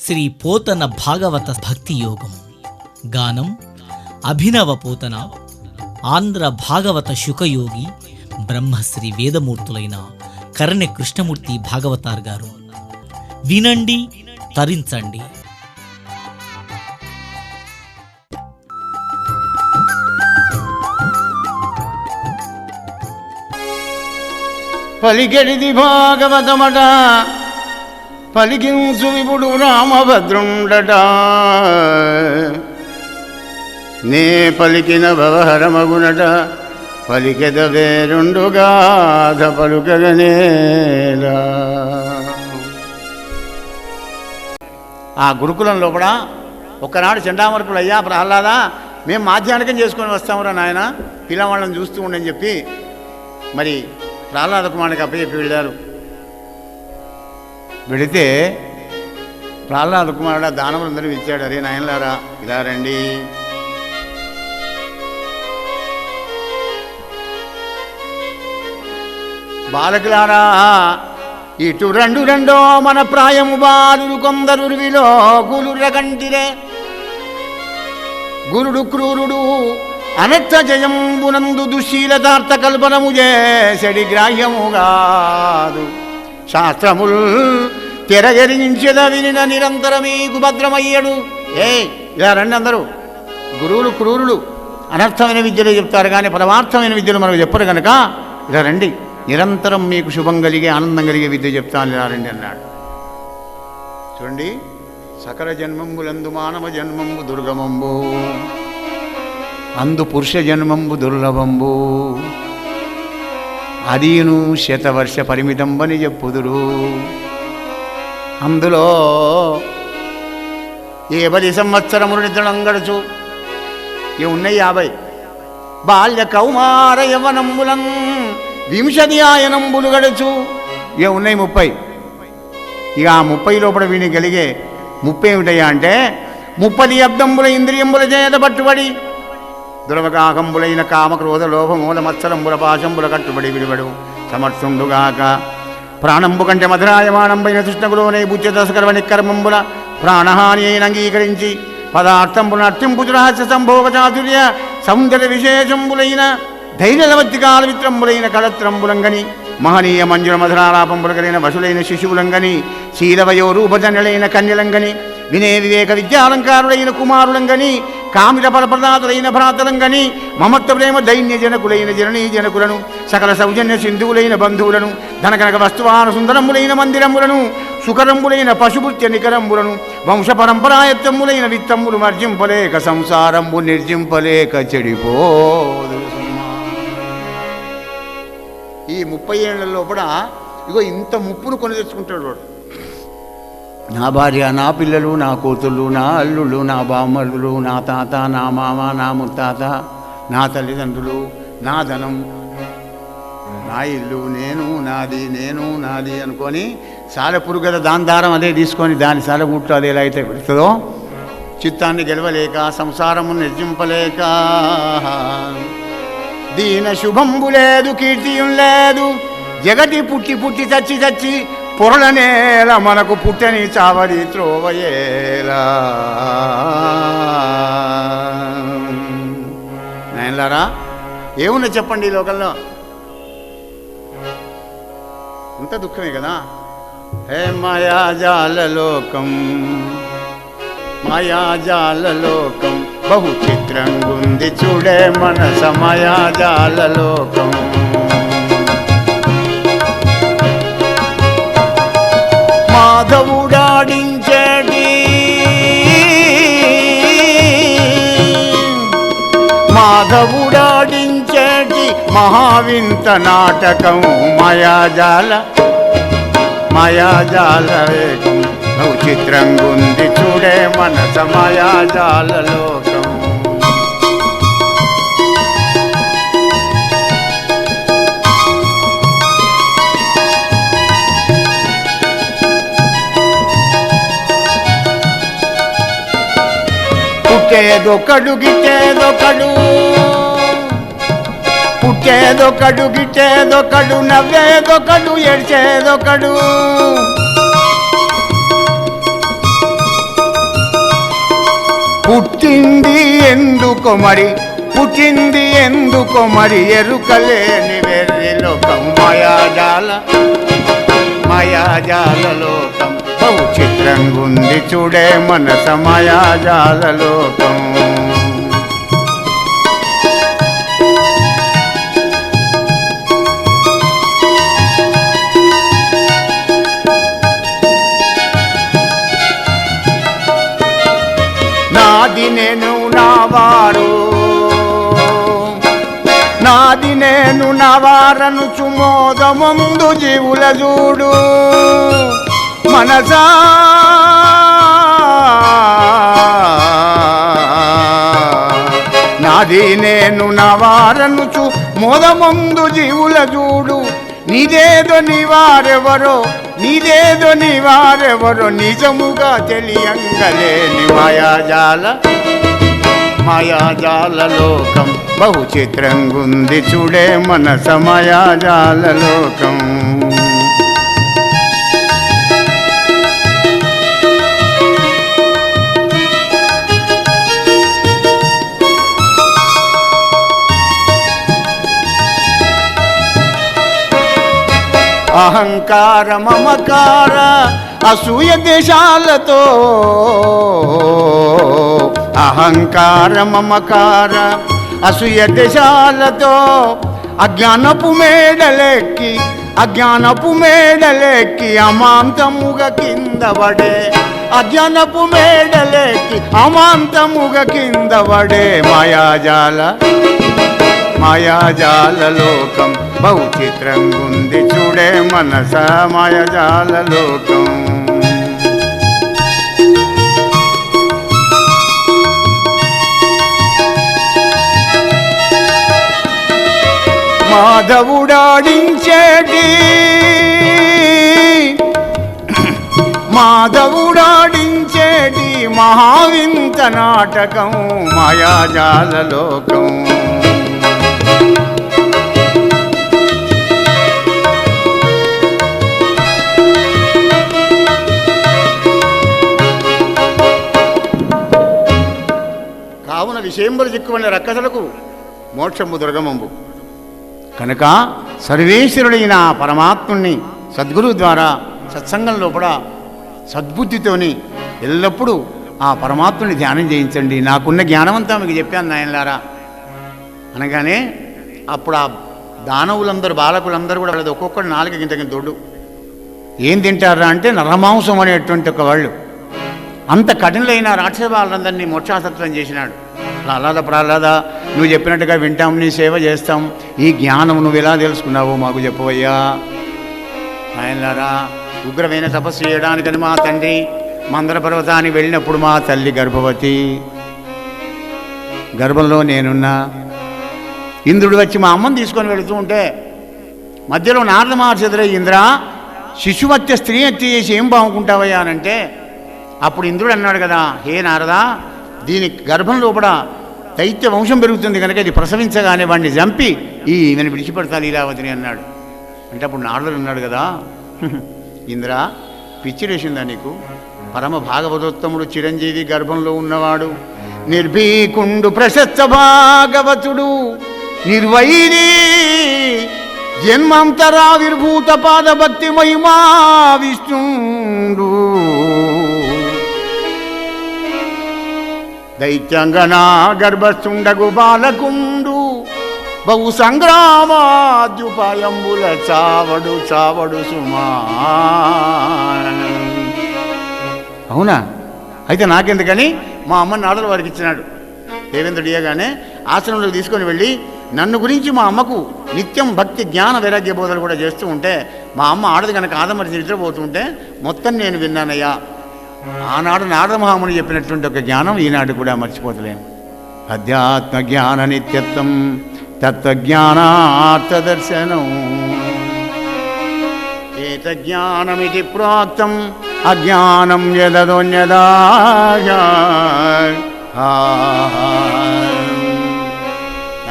శ్రీ పోతన భాగవత భక్తి యోగం. గానం అభినవ పోతన, ఆంధ్ర భాగవత శుకయోగి బ్రహ్మశ్రీ వేదమూర్తులైన కరణె కృష్ణమూర్తి భాగవతార్ గారు. వినండి, తరించండి. పలికెడిది భాగవతమట, పలికించు విపుడు రామభద్రుండట. నే పలికిన భవహరమగునట, పలికెద వేరుండుగాథ పలుకగనేలా. ఆ గురుకులం లోపల ఒక్కనాడు చండామర్కులు, అయ్యా ప్రహ్లాదా, మేము మాధ్యానికం చేసుకొని వస్తామురా నాయన, పిల్లవాళ్ళని చూస్తూ ఉండని చెప్పి మరి ప్రహ్లాద కుమారుడికి అప్పచెప్పి వెళ్ళారు. వెళితే ప్రహ్లాద కుమారుడు దానవులందరూ ఇచ్చాడు. అరే నాయనలారా, ఇలా రండి, బాలకులారా, ఇటు రెండు రెండో మన ప్రాయము బాలురు కొందరు విలో గులుర కంటిరే. గురుడు క్రూరుడు అనర్థ జయంబునందు దుశ్శీలతార్థ కల్పనము చేసడి గ్రాహ్యముగాదు. శాస్త్రముల్ తెరగరించెద వినిన నిరంతరమీకు భద్రమయ్యడు. ఇలా రండి అందరూ. గురువులు క్రూరులు అనర్థమైన విద్యలు చెప్తారు, కానీ పరమార్థమైన విద్యలు మనకు చెప్పరు కనుక ఇలా రండి, నిరంతరం మీకు శుభం కలిగే ఆనందం కలిగే విద్య చెప్తాను, ఇలా రండి అన్నాడు. చూడండి, సకల జన్మంబులందు మానవ జన్మంబు దుర్గమంబు, అందు పురుష జన్మంబు దుర్లభంబు, అదీను శతవర్ష పరిమితంబని చెప్పుదురు. అందులో 50 సంవత్సరములు నిద్రం గడుచు, ఉన్నాయి 50. బాల్య కౌమార యవనంబులం వింశతి ఆయనంబులు గడుచు, ఉన్నాయి 30. ఇక ఆ 30 లోపల వీని కలిగే 30 ఏమిటయ్యా అంటే 30 అబ్దంబుల ఇంద్రియంబుల చేత పట్టుబడి దురవకాకంబులైన కామక్రోధ లోభమూల మత్సరంబుల పాశంబుల కట్టుబడి విడిబడు సమర్థుండుగాక. ప్రాణంబు కంటే మధురాయమానంబైన తృష్ణకులోనే బుచ్చి తస్కరవ నిక్కర్మంబుల ప్రాణహాని అయిన అంగీకరించి పదార్థంబుల అత్యంపుజు రహస్య సంభోగ చాతుర్య సౌందర్య విశేషంబులైన ధైర్యవత్తికాల విత్రంబులైన కళత్రంబులంగని మహనీయ మంజుల మధురాలాపంబులు కలిగిన వశులైన శిశువులంగని శీలవయో రూపజన్యులైన కన్యలంగని వినయ వివేక విద్యాలంకారులైన కుమారులంగని కామిత పరప్రదాతులైన భ్రాతలంగని మమత్వ ప్రేమ దైన్య జనకులైన జననీ జనకులను సకల సౌజన్య సింధువులైన బంధువులను ధనకనక వస్తువాన సుందరములైన మందిరములను సుకరంబులైన పశుపుత్య నికరంబులను వంశ పరంపరాయత్తములైన విత్తమ్ములు మర్జింపలేక సంసారంబు నిర్జింపలేక చెడిపోదు. ఈ 30 ఏళ్ల లోపల ఇగో ఇంత ముప్పును కొని తెచ్చుకుంటాడు వాడు. నా భార్య, నా పిల్లలు, నా కూతుళ్ళు, నా అల్లుళ్ళు, నా బామ్మలు, నా తాత, నా మామ, నా ముత్తాత, నా తల్లిదండ్రులు, నా ధనం, నా ఇల్లు, నేను నాది అనుకొని సాలెపురు కదా దాని దారం అదే తీసుకొని దాని సాలెగుట్టు అది ఎలా అయితే పెడుతుందో, చిత్తాన్ని గెలవలేక సంసారము నిర్జింపలేక దీన శుభంబు లేదు, కీర్తియం లేదు, జగతి పుట్టి పుట్టి చచ్చి చచ్చి పొరలనేల మనకు పుట్టని చావడి త్రోవయేలా. నాయనలారా, ఏమున్నా చెప్పండి ఈ లోకంలో? అంత దుఃఖమే కదా. హే మాయాజాల లోకం, మాయాజాల లోకం బహు చిత్రంగుంది చూడే మనస మాయాజాల లోకం. మాధవుడాడించేటి మహావింత నాటకం మాయాజాల వేగం బహు చిత్రంగుంది చూడే మనస మాయాజాల లోకం. పుట్టేదొకడు గిట్టేదొకడు, పుట్టేదొకడు గిట్టేదొకడు, నవ్వేదొకడు ఏడ్చేదొకడు. పుట్టింది ఎందుకో మరి, పుట్టింది ఎందుకో మరి, ఎరుకలేని వెర్రి లోకం మాయాజాల మాయాజాల లోకం. బహు చిత్రంగుంది చూడే మనస మాయాజాల లోకం. నాది నేను నావారు, నాది నేను నవారను చుమోదముందు జీవుల చూడు మనసా. నాది నేను నవారను చు మోదముందు జీవుల చూడు. నీదేదో నీవారెవరో, నీదేదో నీవారెవరో నిజముగా తెలియంగలేని మాయాజాల మాయాజాల లోకం. బహు చిత్రంగుంది చూడే మనస మాయాజాల లోకం. అహంకార మమకార అసూయ దేశాలతో, అహంకార మమకార అసూయ దేశాలతో అజ్ఞానపు మేడలెక్కి, అజ్ఞానపు మేడలెక్కి అమాంతముగ కింద పడే, అజ్ఞానపు మేడలెక్కి అమాంతముగ కింద పడే మాయాజాల మాయాజాల లోకం. బహు చిత్రంగుంది చూడే మనస మాయాజాల లోకం. మాధవుడాడించేటి మాధవుడాడించేటి మహావింత నాటకం మాయాజాల లోకం. కావున విషయంబులు చిక్కువన్న రక్కసలకు మోక్షంబు దుర్గమంబు కనుక సర్వేశ్వరుడైన పరమాత్ముణ్ణి సద్గురువు ద్వారా సత్సంగం లోపల సద్బుద్ధితోని ఎల్లప్పుడూ ఆ పరమాత్ముని ధ్యానం చేయించండి. నాకున్న జ్ఞానమంతా మీకు చెప్పాను నాయనలారా అనగానే అప్పుడు ఆ దానవులందరూ బాలకులందరూ కూడా వాళ్ళది ఒక్కొక్కడు 4 గింటకి దొడ్డు. ఏం తింటారా అంటే నరమాంసం అనేటువంటి ఒక వాళ్ళు. అంత కఠినలైన రాక్షస బాలందరినీ మోక్షాసత్వం చేసినాడు. ప్రహ్లాద నువ్వు చెప్పినట్టుగా వింటాం, నీ సేవ చేస్తాం. ఈ జ్ఞానం నువ్వు ఎలా తెలుసుకున్నావో మాకు చెప్పవయ్యా నాయనలారా. ఉగ్రమైన తపస్సు చేయడానికని మా తండ్రి మందర పర్వతానికి వెళ్ళినప్పుడు మా తల్లి గర్భవతి, గర్భంలో నేనున్నా. ఇంద్రుడు వచ్చి మా అమ్మని తీసుకొని వెళుతూ ఉంటే మధ్యలో నారద మహర్షి ఎదురై, ఇంద్ర శిశువత్య స్త్రీ హత్య చేసి ఏం బాగుంటావయ్యా అనంటే అప్పుడు ఇంద్రుడు అన్నాడు కదా, హే నారదా, దీని గర్భం లోపల దైత్య వంశం పెరుగుతుంది కనుక ఇది ప్రసవించగానే వాడిని చంపి ఈమెను విడిచిపెడతా లీలావతిని అన్నాడు. అంటే అప్పుడు నారదుడు అన్నాడు కదా, ఇంద్ర పిచ్చిరేసిందా నీకు? పరమ భాగవతోత్తముడు చిరంజీవి గర్భంలో ఉన్నవాడు, నిర్భీకుండు ప్రశస్త భాగవతుడు, నిర్వైరీ జన్మాంతరావిర్భూత పాదభక్తి మహిమా విష్ణుండు, దైత్యంగనా గర్భస్థుండగు బాలకుండు, బహు సంగ్రామాద్యుపాయంబుల చావడు చావడు సుమా. అవునా? అయితే నాకెందుకని మా అమ్మ నాడలు వారికి ఇచ్చినాడు. దేవేంద్రుడు ఇయ్యగానే ఆశ్రమంలోకి తీసుకొని వెళ్ళి నన్ను గురించి మా అమ్మకు నిత్యం భక్తి జ్ఞాన వైరాగ్య బోధలు కూడా చేస్తూ ఉంటే, మా అమ్మ ఆడది కనుక ఆదమరి నిద్రపోతుంటే మొత్తం నేను విన్నానయ్యా. ఆనాడు నారద మహాముని చెప్పినటువంటి ఒక జ్ఞానం ఈనాడు కూడా మర్చిపోతలేను. అధ్యాత్మ జ్ఞాన నిత్యత్వం తత్వజ్ఞానార్థదర్శనం, ఏతజ్ఞానమితి ప్రోక్తం అజ్ఞానం యదదోన్యదా.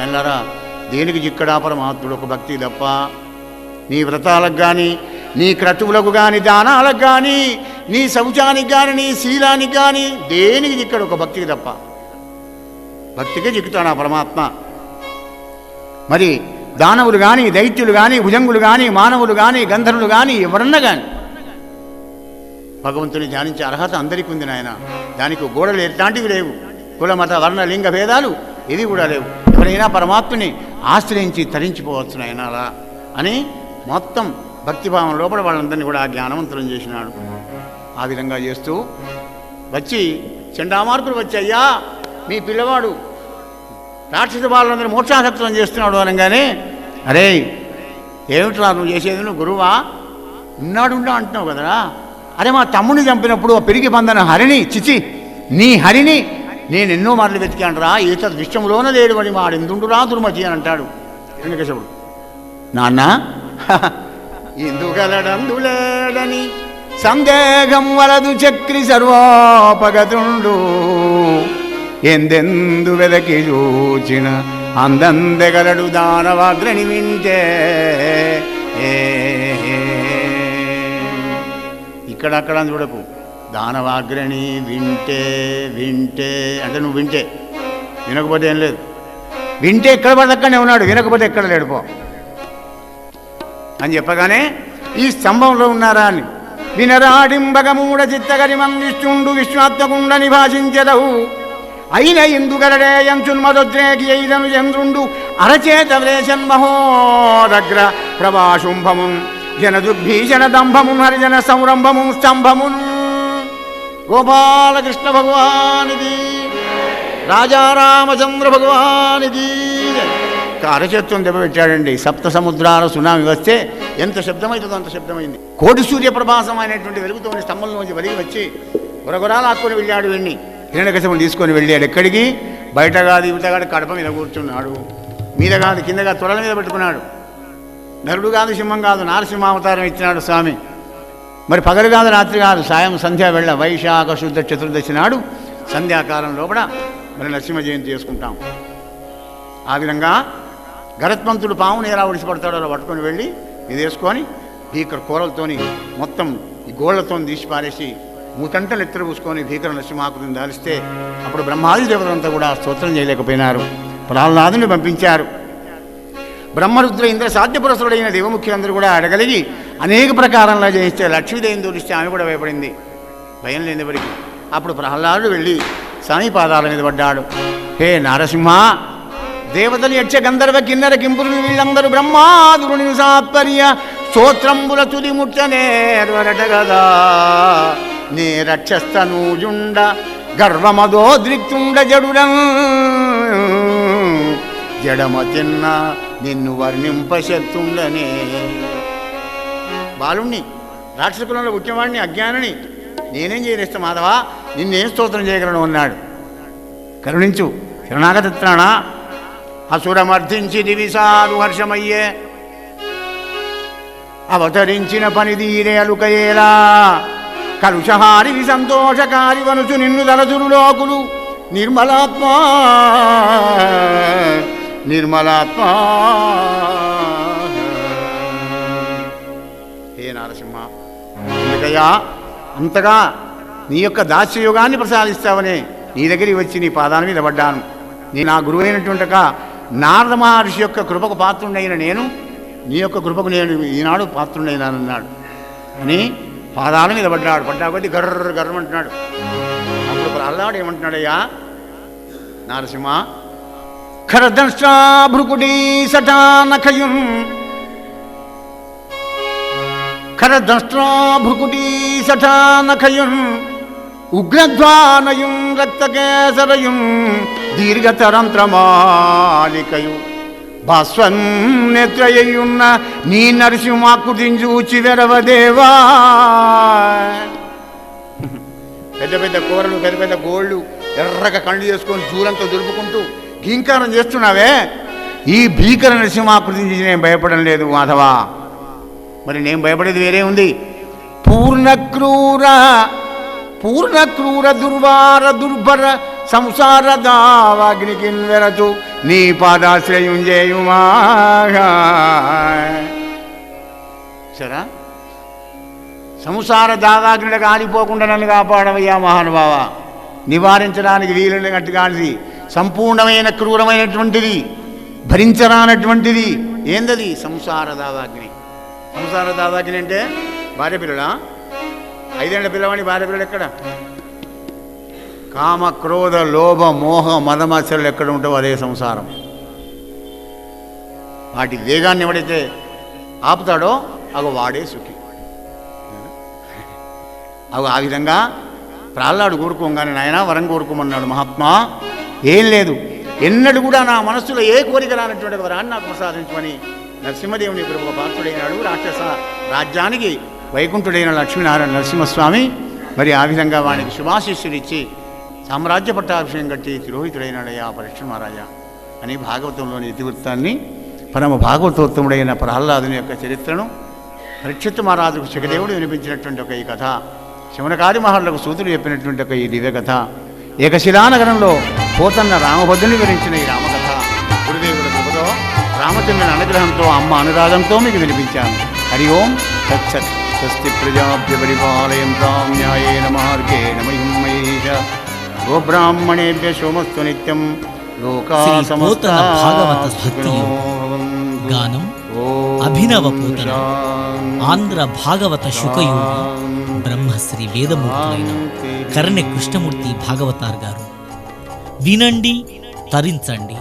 అన్నారా, దేనికి చిక్కడా పరమాత్ముడు ఒక భక్తి తప్ప. నీ వ్రతాలకు కానీ, నీ క్రతువులకు కానీ, దానాలకు కానీ, నీ శౌచానికి కానీ, నీ శీలానికి కానీ దేనికి ఇక్కడ ఒక భక్తికి తప్ప. భక్తికే చిక్కుతాడు ఆ పరమాత్మ. మరి దానవులు కానీ, దైత్యులు కానీ, భుజంగులు కానీ, మానవులు కానీ, గంధర్వులు కానీ, ఎవరన్నా కానీ భగవంతుని ధ్యానించే అర్హత అందరికీ ఉంది నాయన. దానికి గోడలు ఎట్లాంటివి లేవు, కుల మత వర్ణ లింగ భేదాలు ఇవి కూడా లేవు. ఎవరైనా పరమాత్మని ఆశ్రయించి తరించిపోవచ్చు నాయన అలా అని మొత్తం భక్తిభావం లోపల వాళ్ళందరినీ కూడా జ్ఞానవంతులను చేసినాడు. ఆ విధంగా చేస్తూ వచ్చి చండామార్కులు వచ్చి, అయ్యా మీ పిల్లవాడు రాక్షస బాలందరూ మోక్షాసక్తులను చేస్తున్నాడు అనగానే, అరే ఏమిట్రా నువ్వు చేసేది, నువ్వు గురువా, ఉన్నాడు అంటున్నావు కదరా, అరే మా తమ్ముడిని చంపినప్పుడు ఆ పెరిగి పందన హరిని, చిచి నీ హరిని నేను ఎన్నో మార్లు వెతికాను రా, ఈతద్ విశ్వములోన లేడు అని మాడెందుండురా దుర్మతి అని అంటాడు హిరణ్యకశిపుడు. నాన్న ఎందుగలడందులేడని సందేహం వలదు చక్రి సర్వోపగతుండు, ఎందెందు వెదకి చూచిన అందందెగలడు దానవాగ్రని వింటే. ఇక్కడక్కడ చూడకు, దానవాగ్రని వింటే వింటే అంటే నువ్వు వింటే, వినకపోతే ఏం లేదు. వింటే ఎక్కడ పడితే అక్కడనే ఉన్నాడు, వినకపోతే ఎక్కడ లేడు పో అని చెప్పగానే ఈ స్తంభంలో ఉన్నారా అని వినరాడింబగమూడ చిత్తగరిమందిష్టుండు విశ్వాత్మకుండ నిభాషించెదవు అయిన ఇందుగలడే యంచున్మదోద్రేకి అయిదను చంద్రుండు అరచేత వ్రేషన్ మహోదగ్ర ప్రభాశుంభమున్ జనదుర్భీషణ దంభమున్ హరిజన సంరంభమున్ స్తంభమున్. గోపాలకృష్ణ భగవానిది, రాజారామచంద్ర భగవానిది. అరచేత్వం దెబ్బ పెట్టాడండి. సప్త సముద్రాల సునామి వస్తే ఎంత శబ్దమవుతుందో అంత శబ్దమైంది. కోటి సూర్యప్రభాసం అయినటువంటి వెలుగుతోని స్తంభంలోంచి వెలిగి వచ్చి గురగురాలు ఆక్కుని వెళ్ళాడు. వెళ్ళి హిరణ్యకశిపుని తీసుకొని వెళ్ళాడు. ఎక్కడికి? బయట కాదు, ఇవత కాదు, కడప మీద కూర్చున్నాడు. మీద కాదు, కింద కాదు, తొడల మీద పెట్టుకున్నాడు. నరుడు కాదు, సింహం కాదు, నారసింహావతారం ఇచ్చినాడు స్వామి. మరి పగలు కాదు, రాత్రి కాదు, సాయం సంధ్యా వేళ వైశాఖ శుద్ధ చతుర్దశి నాడు సంధ్యాకాలం లోపల మరి నరసింహ జయంతి చేసుకుంటాం. ఆ విధంగా గరత్మంతుడు పావును ఎలా ఒడిసిపడతాడో అలా పట్టుకొని వెళ్ళి ఇది వేసుకొని భీకర కూరలతోని మొత్తం ఈ గోళ్లతో తీసి పారేసి మూతంటలు ఎత్తర పూసుకొని భీకర నరసింహాకృతిని దాలిస్తే అప్పుడు బ్రహ్మాది దేవతలంతా కూడా స్తోత్రం చేయలేకపోయినారు. ప్రహ్లాదుని పంపించారు. బ్రహ్మరుద్ర ఇంద్ర సాధ్యపురసుడైన దేవముఖ్యులందరూ కూడా అడగలిగి అనేక ప్రకారంలో జయిస్తే లక్ష్మీదేవిని దూరిస్తే ఆమె కూడా భయపడింది, భయం లేనివరికి. అప్పుడు ప్రహ్లాదుడు వెళ్ళి స్వామి పాదాల మీద పడ్డాడు. హే నారసింహ, దేవతలు యక్ష గంధర్వ కిన్నర కింపురులు వీళ్ళందరూ బ్రహ్మాదురుని సాత్పర్య స్తోత్రంబుల తుది ముట్టనేర్వరట గదా, నే రక్షస్తనూజుండ గర్వమదోద్రిక్తుండ జడుడం జడమ తిన్న నిన్ను వర్ణింపశక్తుండనే. బాలుణ్ణి, రాక్షసకులంలో ముఖ్యవాడిని, అజ్ఞానిని నేనేం చేయలేస్తా మాధవా, నిన్నేం స్తోత్రం చేయగలను అన్నాడు. కరుణించు శరణాగతిత్రాణ. అసురమర్థించి దివిసారు హర్షమయ్యే అవతరించిన పనిదీరే అలుకయేలా కలుషహారి సంతోషకారి వనుచు నిన్ను దలదురు లోకులు నిర్మలాత్మా నిర్మలాత్మా. హే నారసింహ, ఎందుకయ్యా అంతగా నీ యొక్క దాస్యయోగాన్ని ప్రసాదిస్తావనే నీ దగ్గరికి వచ్చి నీ పాదాల మీద పడ్డాను. నేను నా గురువైనటువంటి నారద మహర్షి యొక్క కృపకు పాత్రుడైన నేను నీ యొక్క కృపకు నేను ఈనాడు పాత్రుడైనానన్నాడు అని పాదాల మీద పడ్డాడు. పడ్డా కొద్దీ గర్ర గర్రమంటున్నాడు. అప్పుడు ప్రహ్లాడు ఏమంటున్నాడయ్యా, నారసింహ ఖరదృష్టాభృకుటీ సటానఖయున్ ఖరదృష్టాభృకుటీ సటానఖయున్ ఉగ్రధ్వానయున్ రక్తకేసరయున్ దీర్ఘతరంత్రమాలికయు భాస్వన్నేత్రయ్యున్న నీ నరసింహాకృతిని చూచి వెరవదేవా. పెద్ద పెద్ద కూరలు, పెద్ద పెద్ద గోళ్ళు, ఎర్రగా కళ్ళు చేసుకొని చూరంతా దులుపుకుంటూ ఘీంకారం చేస్తున్నావే, ఈ భీకర నరసింహాకృతిని చూసి నేను భయపడడం లేదు మాధవా. మరి నేను భయపడేది వేరే ఉంది. పూర్ణక్రూర దుర్వార దుర్భర సంసార దావాగ్నికిన్వెరచు నీ పాదాశ్రయం చేయుమా. సరా సంసార దావాగ్నిడ కాలిపోకుండా నన్ను కాపాడవయ్యా మహానుభావ. నివారించడానికి వీలుని గట్టి కాల్సి సంపూర్ణమైన క్రూరమైనటువంటిది, భరించరానటువంటిది. ఏందది? సంసార దావాగ్ని. సంసార దావాగ్ని అంటే భార్య పిల్లలా? 5 ఏళ్ల పిల్లవాడి భార్య పిల్లలు ఎక్కడ? కామ క్రోధ లోభ మోహ మదమత్సరాలు ఎక్కడ ఉంటావో అదే సంసారం. వాటి వేగాన్ని ఎవడైతే ఆపుతాడో అగో వాడే సుఖి. అగో ఆ విధంగా ప్రహ్లాడు కోరుకోగానే నాయన వరం కోరుకోమన్నాడు మహాత్మా. ఏం లేదు, ఎన్నడూ కూడా నా మనస్సులో ఏ కోరిక రానటువంటి వరాన్ని నాకు ప్రసాదించమని నరసింహదేవుని కృప పాత్రుడైనాడు. రాక్షస రాజ్యానికి వైకుంఠుడైన లక్ష్మీనారాయణ నరసింహస్వామి మరి ఆ విధంగా వానికి శుభాశిష్యులు ఇచ్చి సామ్రాజ్య పట్టాభిషేకం కట్టి తిరోహితుడైనాడయ్యా పరీక్ష మహారాజా అని భాగవతంలోని ఇతివృత్తాన్ని, పరమ భాగవతోత్తముడైన ప్రహ్లాదుని యొక్క చరిత్రను పరీక్షిత్ మహారాజుకు శిఖదేవుడు వినిపించినటువంటి ఒక ఈ కథ, శమనకాది మహర్లకు సూతులు చెప్పినటువంటి ఒక ఈ దివ్య కథ, ఏకశిలానగరంలో పోతన్న రామభద్రుని వివరించిన ఈ రామకథ గురుదేవుల కృపతో రామచంద్రుని అనుగ్రహంతో అమ్మ అనురాగంతో మీకు వినిపించాను. హరి ఓం తత్సత్. స్వస్తి ప్రజాభ్య పరిపాలయంతాం న్యాయేన మార్గేణ మహిం మహేష. గోబ్రాహ్మణేభ్య సోమస్తు నిత్యం. లోకా శ్రీ సమస్తా పోతన భాగవత భక్తి గానం అభినవ పోతన ఆంధ్ర భాగవత శుకయోగి బ్రహ్మశ్రీ వేదమూర్తులైన కరణె కృష్ణమూర్తి భాగవతార్ గారు. వినండి, తరించండి.